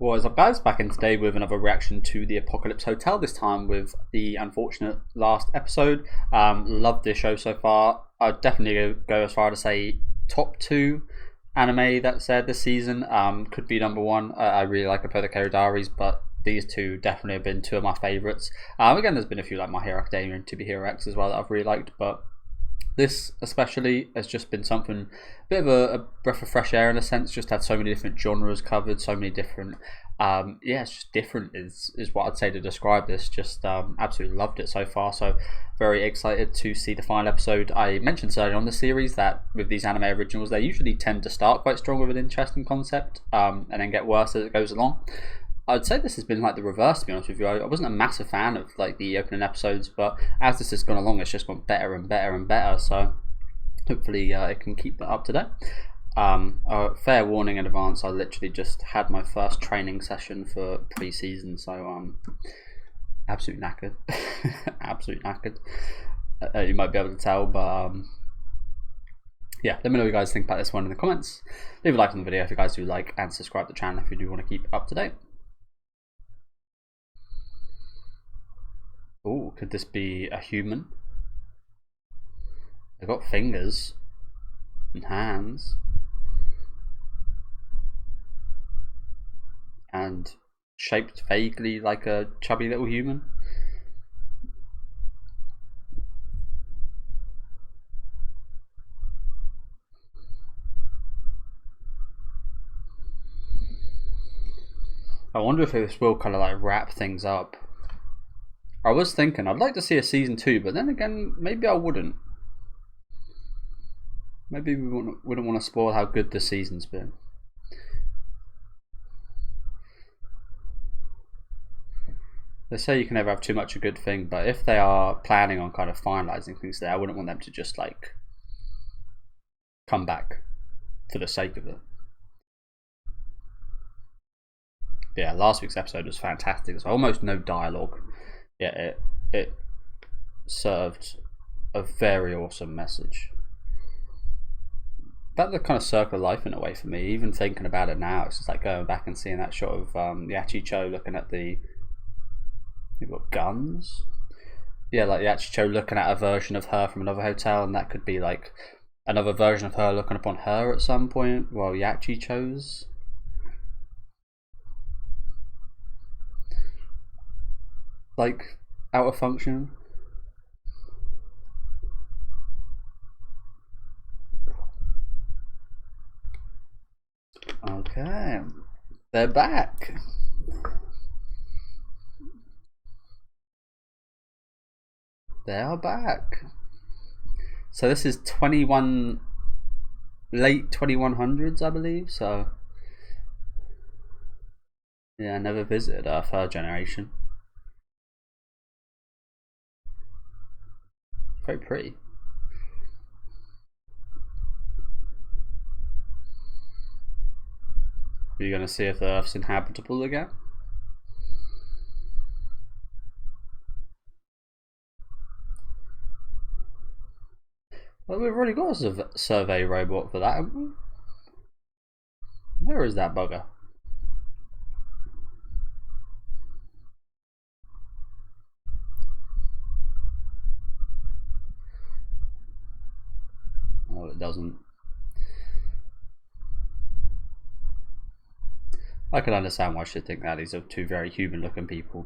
What is up, guys? Back in today with another reaction to the Apocalypse Hotel, this time with the unfortunate last episode. Loved this show so far. I'd definitely go as far to say top 2 anime that's aired this season. Could be number 1. I really like Apothecary Diaries, but these two definitely have been 2 of my favourites. Again, there's been a few like My Hero Academia and To Be Hero X as well that I've really liked, but this especially has just been something, a bit of a breath of fresh air in a sense. Just had so many different genres covered, so many different, yeah, it's just different is what I'd say to describe this. Just absolutely loved it so far. So very excited to see the final episode. I mentioned earlier on the series that with these anime originals, they usually tend to start quite strong with an interesting concept, and then get worse as it goes along. I'd say this has been like the reverse, to be honest with you. I wasn't a massive fan of like the opening episodes, but as this has gone along, it's just gone better and better and better. So hopefully it can keep that up to date. Fair warning in advance, I literally just had my first training session for pre-season, so absolutely knackered. Absolutely knackered. You might be able to tell, but yeah, let me know what you guys think about this one in the comments. Leave a like on the video if you guys do like, and subscribe to the channel if you do want to keep up to date. Oh, could this be a human? They've got fingers and hands and shaped vaguely like a chubby little human. I wonder if this will kind of like wrap things up. I was thinking I'd like to see a season 2, but then again, maybe I wouldn't. Maybe we wouldn't want to spoil how good this season's been. They say you can never have too much a good thing, but if they are planning on kind of finalizing things there, I wouldn't want them to just like come back for the sake of it. But yeah, last week's episode was fantastic. There's almost no dialogue. Yeah, it served a very awesome message. About the kind of circle of life in a way for me. Even thinking about it now, it's just like going back and seeing that shot of Yachicho looking at the, you've got guns. Yeah, like Yachicho looking at a version of her from another hotel, and that could be like another version of her looking upon her at some point. Well, Yachicho's. Like out of function. Okay, they're back. They are back. So this is 21, late 2100s, I believe. So yeah, I never visited our third generation. Very pretty. Are you going to see if the Earth's inhabitable again? Well, we've already got a survey robot for that, haven't we? Where is that bugger? Oh, it doesn't. I can understand why I should think that. These are 2 very human looking people.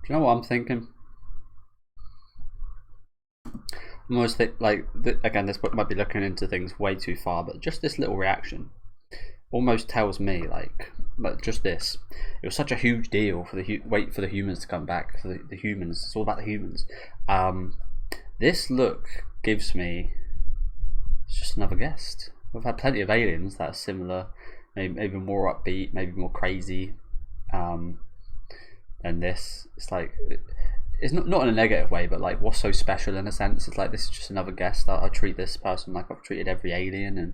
Do you know what I'm thinking? I'm almost like, again, this might be looking into things way too far, but just this little reaction almost tells me like just this. It was such a huge deal for the wait for the humans to come back. For the humans, it's all about the humans. This look gives me, it's just another guest. We've had plenty of aliens that are similar, maybe more upbeat, maybe more crazy. and this, it's like, it's not in a negative way, but like, what's so special in a sense? It's like, this is just another guest. I treat this person like I've treated every alien, and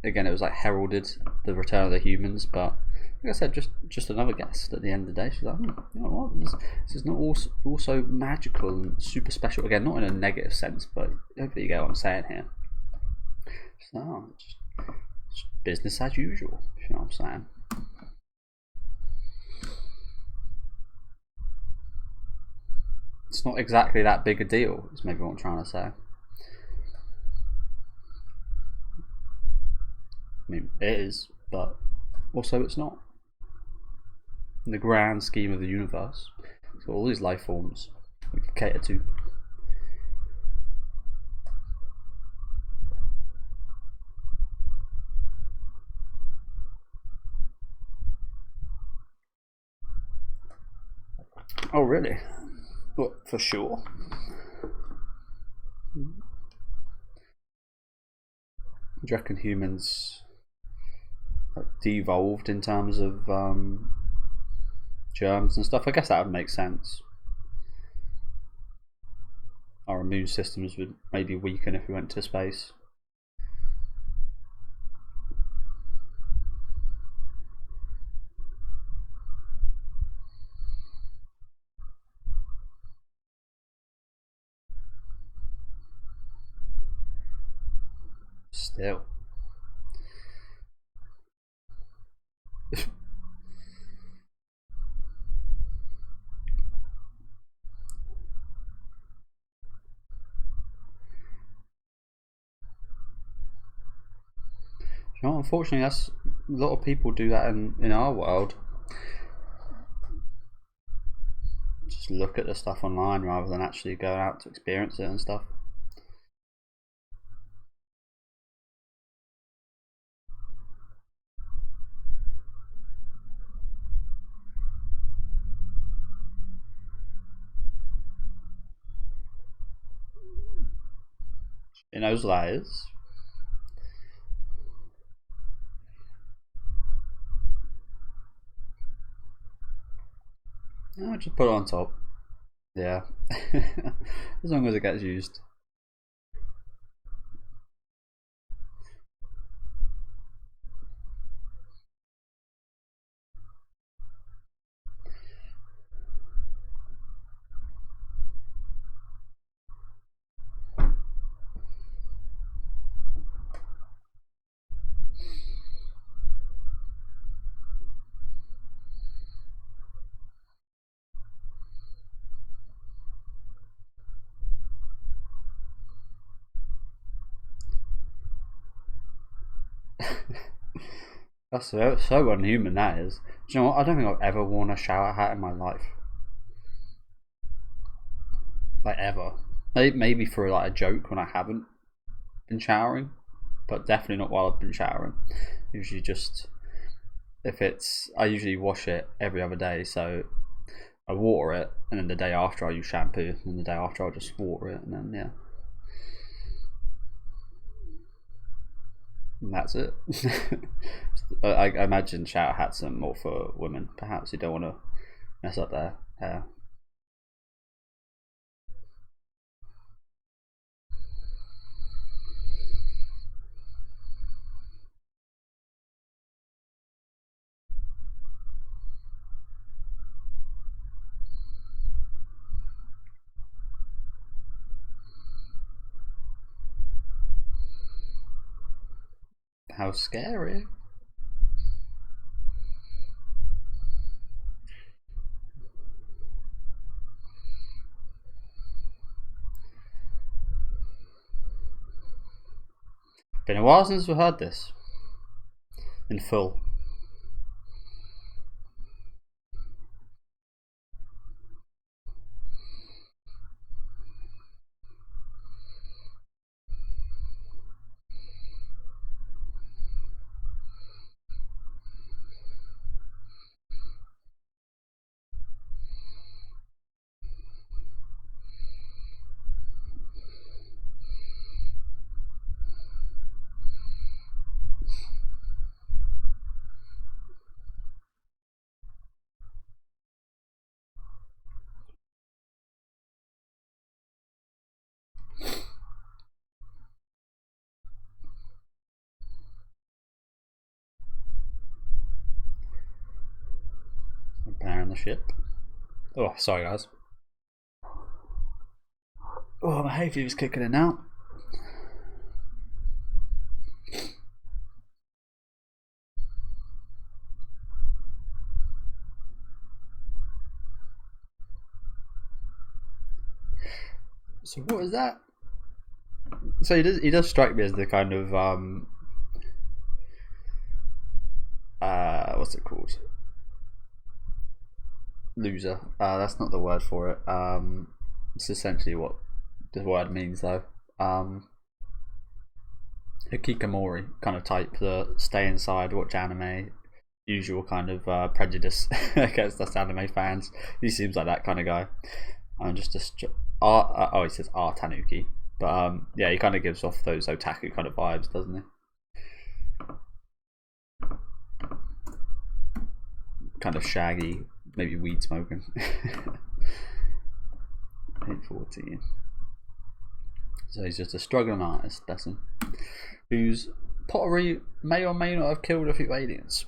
again, it was like heralded the return of the humans, but like I said, just another guest. At the end of the day, she's like, you know what? This is not also magical and super special. Again, not in a negative sense, but hopefully you get what I'm saying here. So, just business as usual. If you know what I'm saying. It's not exactly that big a deal. Is maybe what I'm trying to say. I mean, it is, but also it's not. In the grand scheme of the universe, it's got all these life forms we can cater to. Oh, really? Well, for sure. Do you reckon humans devolved in terms of germs and stuff? I guess that would make sense. Our immune systems would maybe weaken if we went to space. Still. No, unfortunately, that's a lot of people do that in our world. Just look at the stuff online rather than actually going out to experience it and stuff. In those layers. No, just put it on top. Yeah. As long as it gets used. That's so unhuman, that is. Do you know what? I don't think I've ever worn a shower hat in my life. Like, ever. Maybe for like a joke when I haven't been showering, but definitely not while I've been showering. Usually just, if it's, I usually wash it every other day, so I water it, and then the day after I use shampoo, and the day after I'll just water it, and then, yeah. And that's it. I imagine shower hats are more for women. Perhaps you don't want to mess up their hair. How scary. Been a while since we heard this in full. the ship. Oh, sorry guys. Oh, my hay fever's kicking in now. So what is that? So he does strike me as the kind of what's it called? Loser. That's not the word for it. It's essentially what the word means though. Hikikomori kind of type, the stay inside, watch anime, usual kind of prejudice against us anime fans. He seems like that kind of guy. Just a he says Tanuki, but yeah, he kind of gives off those otaku kind of vibes, doesn't he? Kind of shaggy, maybe weed smoking. 814. So he's just a struggling artist, bless him, whose pottery may or may not have killed a few aliens.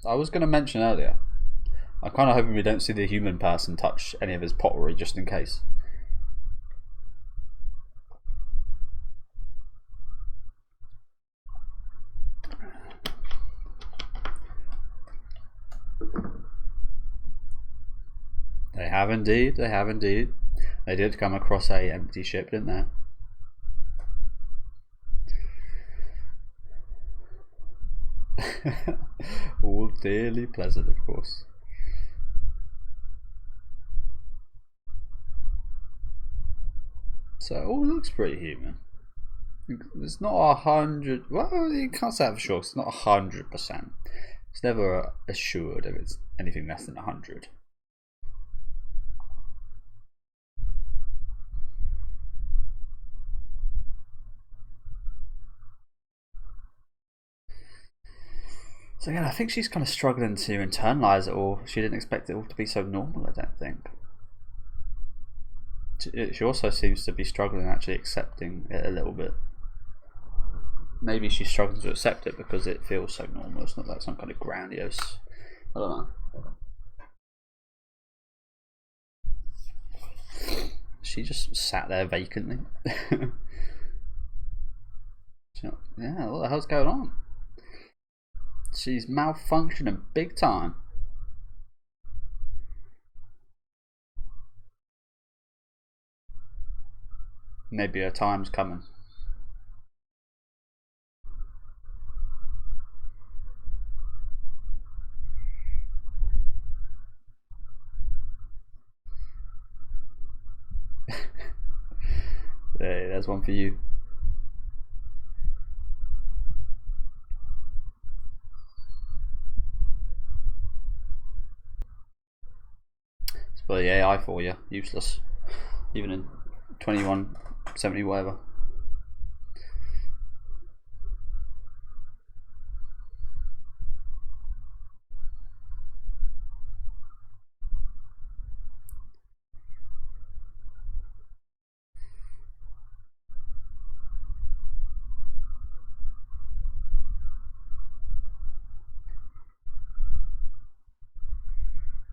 I was going to mention earlier, I'm kind of hoping we don't see the human person touch any of his pottery, just in case. They have indeed, they have indeed. They did come across a empty ship, didn't they? All dearly pleasant, of course. So it all looks pretty human. It's not 100. Well, you can't say that for sure. It's not 100%. It's never assured if it's anything less than 100. So again, I think she's kind of struggling to internalize it all. She didn't expect it all to be so normal, I don't think. She also seems to be struggling actually accepting it a little bit. Maybe she's struggling to accept it because it feels so normal. It's not like some kind of grandiose. I don't know. She just sat there vacantly. Yeah, what the hell's going on? She's malfunctioning big time. Maybe her time's coming. Hey, there's one for you. But the AI for you, useless. Even in 2170 whatever.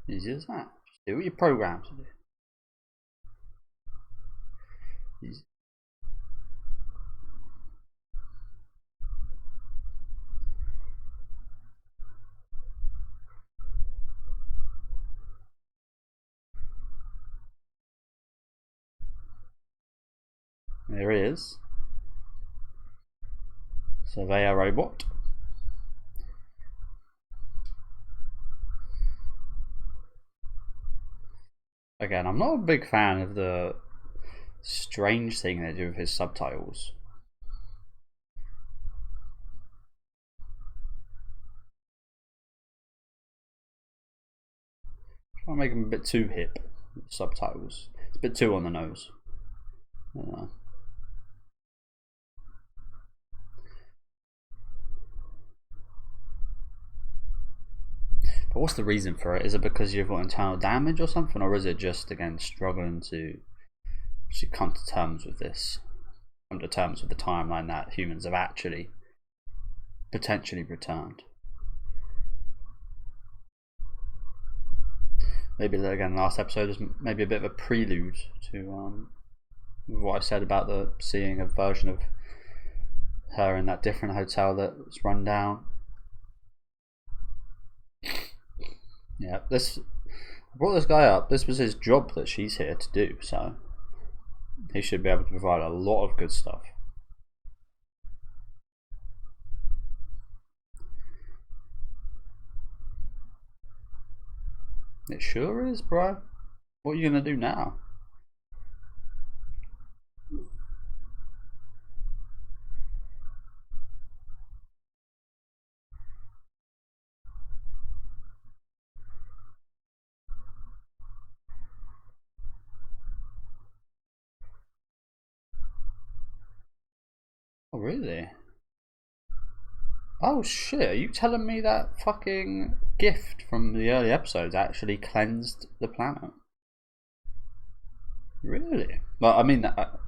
Easy as that. Just do what you're programmed to do. Easy. There he is. Surveyor robot. Again, I'm not a big fan of the strange thing they do with his subtitles. Try to make them a bit too hip. Subtitles. It's a bit too on the nose. I don't know. But what's the reason for it? Is it because you've got internal damage or something, or is it just again struggling to come to terms with this? Come to terms with the timeline that humans have actually potentially returned. maybe again last episode is maybe a bit of a prelude to what I said about the seeing a version of her in that different hotel that was run down. Yeah, this I brought this guy up. This was his job that she's here to do, so he should be able to provide a lot of good stuff. It sure is, bro. What are you gonna do now? Oh, really? Oh shit, are you telling me that fucking gift from the early episodes actually cleansed the planet? Really? Well, I mean, that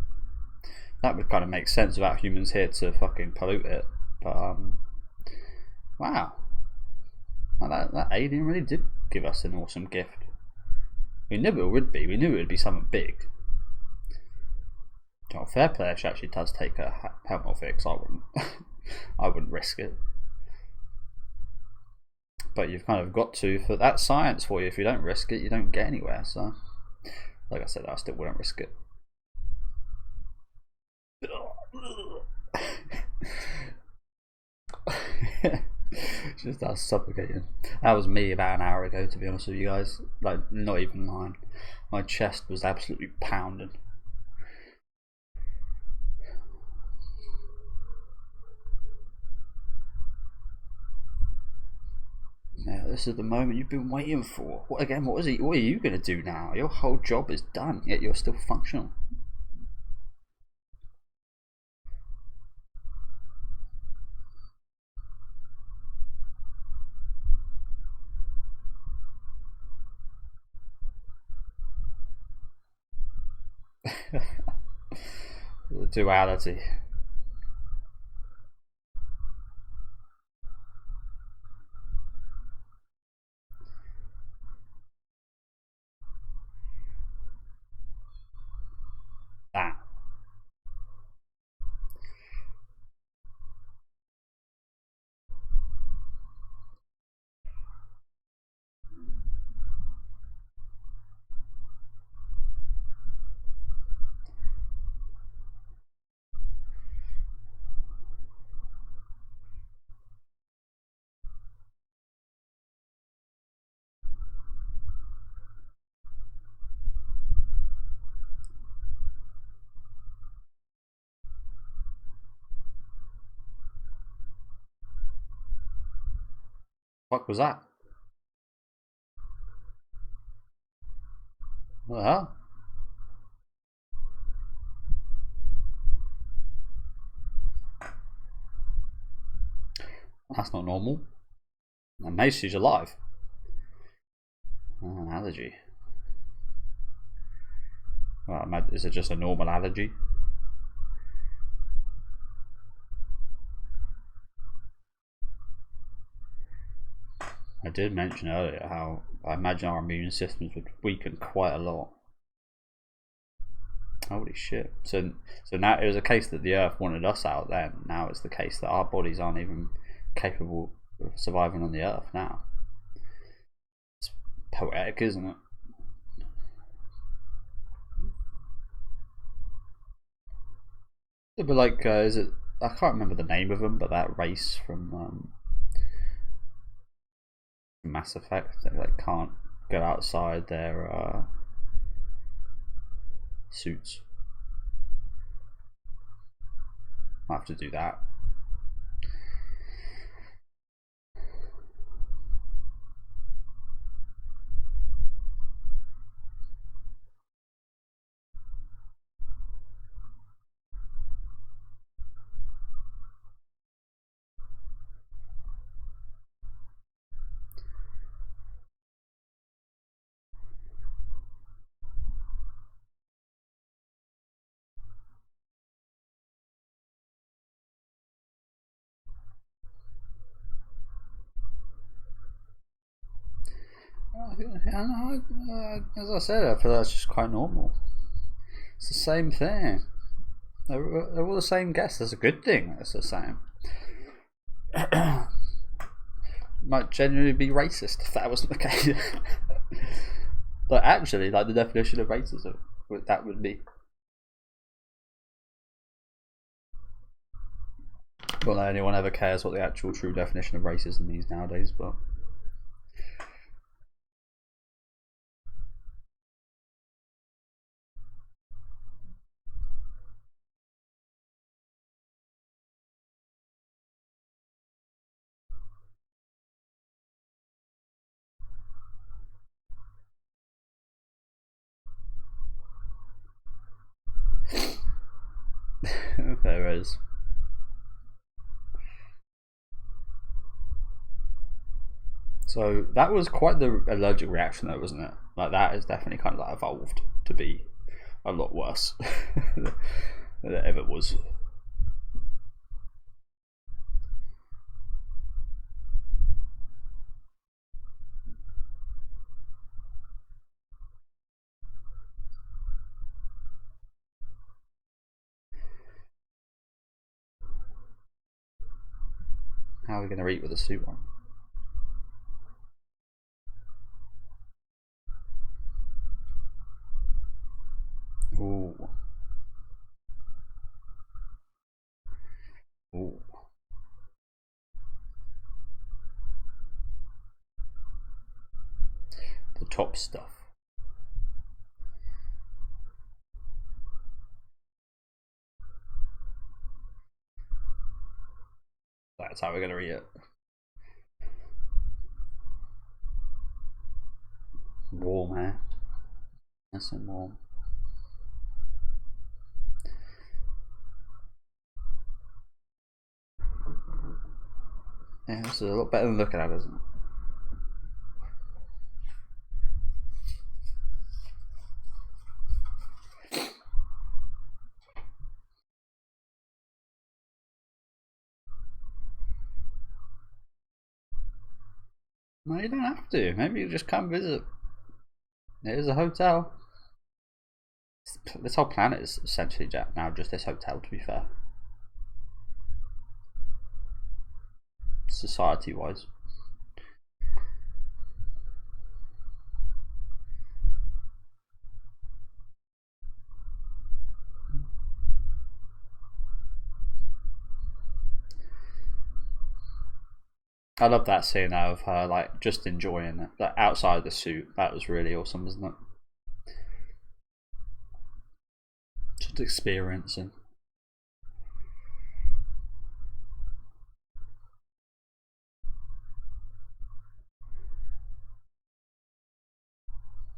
would kind of make sense without humans here to fucking pollute it. But, wow. Well, that alien really did give us an awesome gift. We knew it would be. We knew it would be something big. Oh, fair play, she actually does take a helmet fix. I wouldn't. I wouldn't risk it. But you've kind of got to, for that science for you. If you don't risk it, you don't get anywhere. So, like I said, I still wouldn't risk it. Just that suffocating. That was me about an hour ago, to be honest with you guys. Like, not even lying. My chest was absolutely pounding. Yeah, this is the moment you've been waiting for. What again? What are you gonna do now? Your whole job is done, yet you're still functional. The duality. That. What was that? What the hell? That's not normal. And Macy's alive. Oh, an allergy. Well, is it just a normal allergy? I did mention earlier how I imagine our immune systems would weaken quite a lot. Holy shit! So now it was a case that the Earth wanted us out then. Now it's the case that our bodies aren't even capable of surviving on the Earth now. It's poetic, isn't it? But like, is it? I can't remember the name of them, but that race from Mass Effect, they like can't go outside their suits. I have to do that. As I said, I feel that's just quite normal. It's the same thing. They're all the same guests. That's a good thing. That's the same. Might genuinely be racist if that wasn't the case. But actually, like the definition of racism, that would be. Not that anyone ever cares what the actual true definition of racism means nowadays, but. There is. So that was quite the allergic reaction, though, wasn't it? Like that is definitely kind of like evolved to be a lot worse than it ever was. How are we going to eat with a suit on? Ooh. Ooh. The top stuff. That's how we're going to eat it. Warm, eh? Nice and warm. Yeah, this is a lot better than looking at, isn't it? No, you don't have to. Maybe you just come visit. It is a hotel. This whole planet is essentially now just this hotel, to be fair. Society-wise. I love that scene of her like just enjoying it, like outside the suit. That was really awesome, wasn't it? Just experiencing.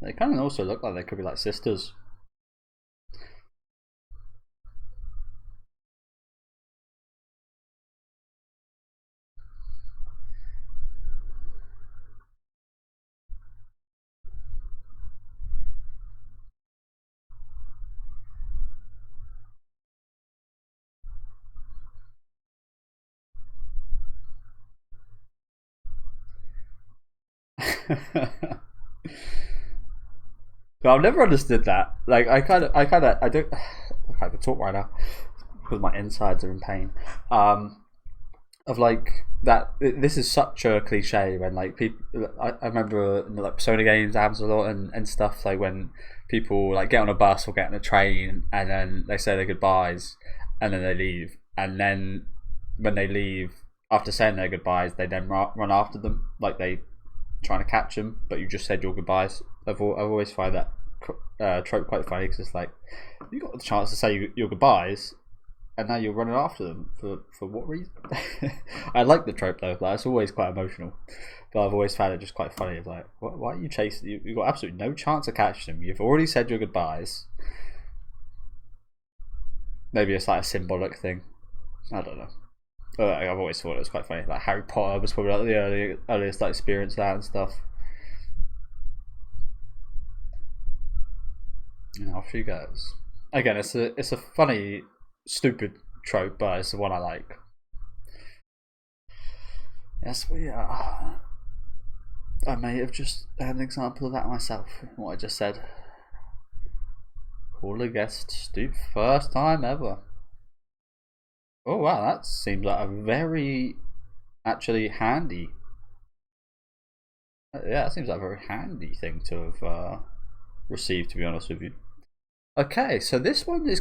They kind of also look like they could be like sisters. But I've never understood that. Like, I don't. I can talk right now because my insides are in pain. Of like that. This is such a cliche when like people. I remember in, like Persona games happens a lot and stuff like when people like get on a bus or get on a train and then they say their goodbyes and then they leave and then when they leave after saying their goodbyes they then run after them like they trying to catch them, but you just said your goodbyes. I've always find that trope quite funny because it's like you got the chance to say your goodbyes, and now you're running after them for what reason? I like the trope though. Like it's always quite emotional, but I've always found it just quite funny. It's like, why are you chasing? You've got absolutely no chance of catching them. You've already said your goodbyes. Maybe it's like a symbolic thing. I don't know. I've always thought it was quite funny. Like Harry Potter was probably like the earliest like experience that and stuff. And off she goes. Again, it's a funny, stupid trope, but it's the one I like. Yes, we are. I may have just had an example of that myself, what I just said. Call a guest stoop, first time ever. Oh wow, that seems like a very actually handy. Yeah, that seems like a very handy thing to have received, to be honest with you. Okay, so this one is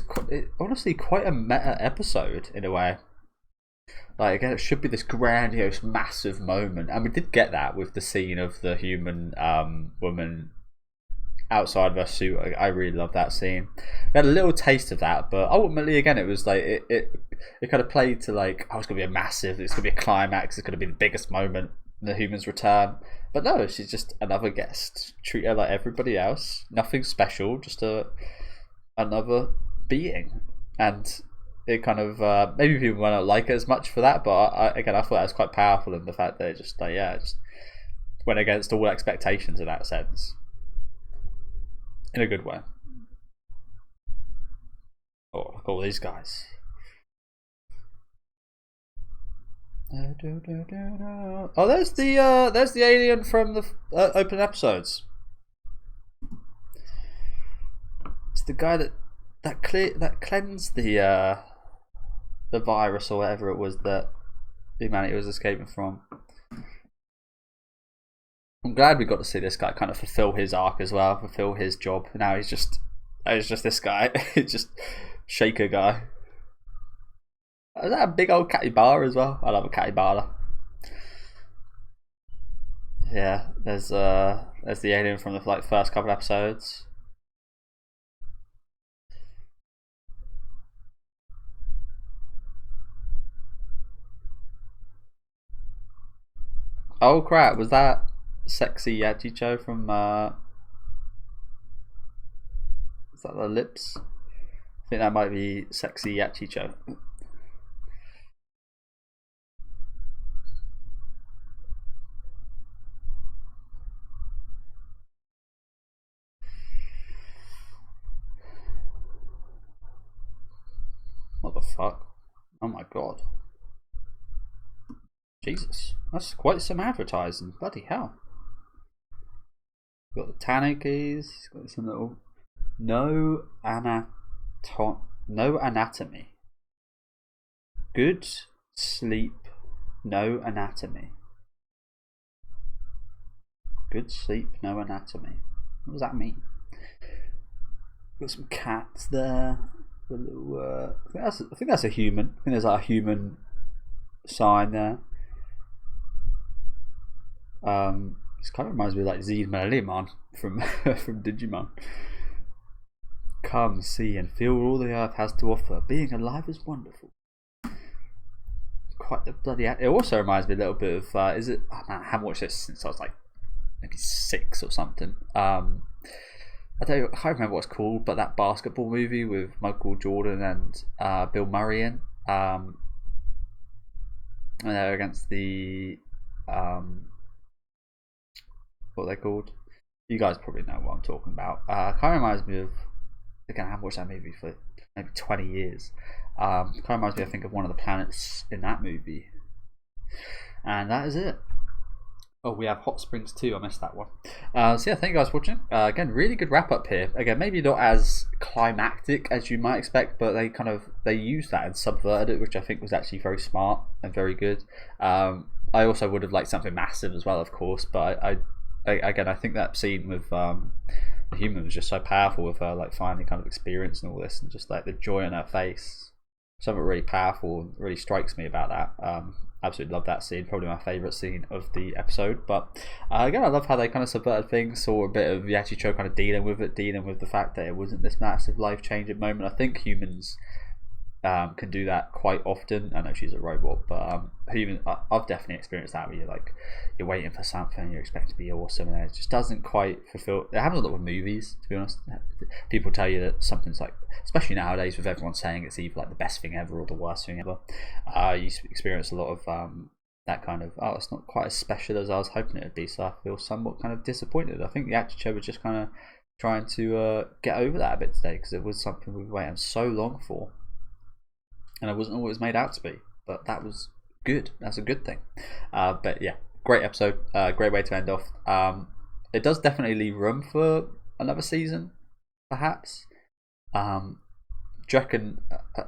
honestly quite a meta episode in a way. Like again, it should be this grandiose, massive moment, and we did get that with the scene of the human woman outside of her suit. I really love that scene. We had a little taste of that, but ultimately, again, it was like it kind of played to like, oh, it's gonna be a massive, it's gonna be a climax, it's gonna be the biggest moment in the human's return. But no, she's just another guest. Treat her like everybody else. Nothing special, just another being. And it kind of maybe people might not like it as much for that, but I thought that was quite powerful in the fact that it just like just went against all expectations in that sense, in a good way. Oh, look at all these guys. Oh, there's the alien from the open episodes. It's the guy that cleansed the virus or whatever it was that humanity was escaping from. I'm glad we got to see this guy kind of fulfill his arc as well, fulfill his job. Now he's just this guy, just shaker guy. Is that a big old capybara as well? I love a capybara. Yeah, there's the alien from the like first couple episodes. Oh crap! Was that sexy Yachicho from? Is that the lips? I think that might be sexy Yachicho. What the fuck? Oh my god. Jesus, that's quite some advertising. Bloody hell. Got the Tanakis, got some little no anatomy. Good sleep, no anatomy. Good sleep, no anatomy. What does that mean? Got some cats there. A little, I think that's a human. I think there's like a human sign there. This kind of reminds me of like Zed Melimon from from Digimon. Come, see, and feel all the earth has to offer. Being alive is wonderful. Quite the bloody. It also reminds me a little bit of. Is it? Oh man, I haven't watched this since I was like maybe 6 or something. I can't remember what it's called, but that basketball movie with Michael Jordan and Bill Murray in. And they're against the what are they called? You guys probably know what I'm talking about. Kind of reminds me of, again, I haven't watched that movie for maybe 20 years. Kind of reminds me, I think, of one of the planets in that movie. And that is it. Oh, we have Hot Springs too. I missed that one. So yeah, thank you guys for watching. Again, really good wrap up here. Again, maybe not as climactic as you might expect, but they used that and subverted it, which I think was actually very smart and very good. I also would have liked something massive as well, of course, but I think that scene with the human was just so powerful, with her like finally kind of experiencing all this and just like the joy on her face. Something really powerful really strikes me about that. Absolutely love that scene, probably my favourite scene of the episode. But again, I love how they kind of subverted things, saw a bit of Yachicho kind of dealing with the fact that it wasn't this massive life-changing moment. I think humans can do that quite often. I know she's a robot, but I've definitely experienced that, where you're waiting for something, you're expecting to be awesome, and it just doesn't quite fulfill. It happens a lot with movies, to be honest. People tell you that something's like, especially nowadays with everyone saying it's either like the best thing ever or the worst thing ever, you experience a lot of that kind of, oh, it's not quite as special as I was hoping it would be, so I feel somewhat kind of disappointed. I think the actor show was just kind of trying to get over that a bit today, because it was something we've waited so long for, and it wasn't always made out to be, but that was good. That's a good thing. But yeah, great episode, great way to end off. It does definitely leave room for another season, perhaps. Do you reckon,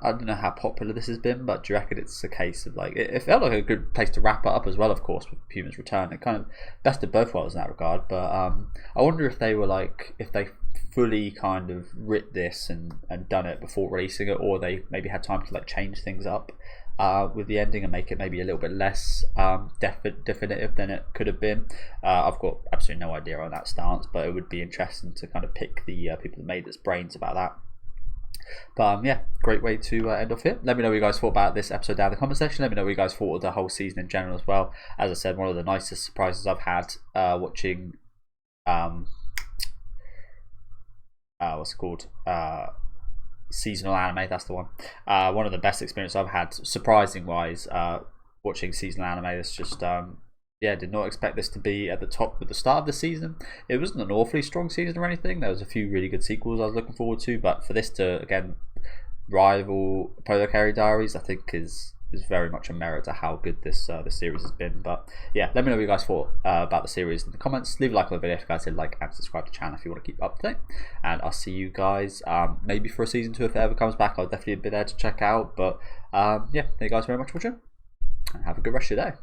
I don't know how popular this has been, but do you reckon it's a case of like, it felt like a good place to wrap it up as well, of course, with Puma's return. It kind of best of both worlds in that regard, but I wonder if they were like, if they fully kind of writ this and done it before releasing it, or they maybe had time to like change things up with the ending and make it maybe a little bit less definitive than it could have been. I've got absolutely no idea on that stance, but it would be interesting to kind of pick the people that made this brains about that. But yeah, great way to end off here. Let me know what you guys thought about this episode down in the comment section. Let me know what you guys thought of the whole season in general as well. As I said, one of the nicest surprises I've had watching what's it called, seasonal anime. That's the one. One of the best experiences I've had, surprising wise, watching seasonal anime. It's just yeah, did not expect this to be at the top at the start of the season. It wasn't an awfully strong season or anything. There was a few really good sequels I was looking forward to, but for this to again rival Polar Carry Diaries, I think is very much a merit to how good this series has been. But yeah, let me know what you guys thought about the series in the comments. Leave a like on the video if you guys did like, and subscribe to the channel if you want to keep up to date. And I'll see you guys maybe for a season 2 if it ever comes back. I'll definitely be there to check out. But yeah, thank you guys very much for watching, and have a good rest of your day.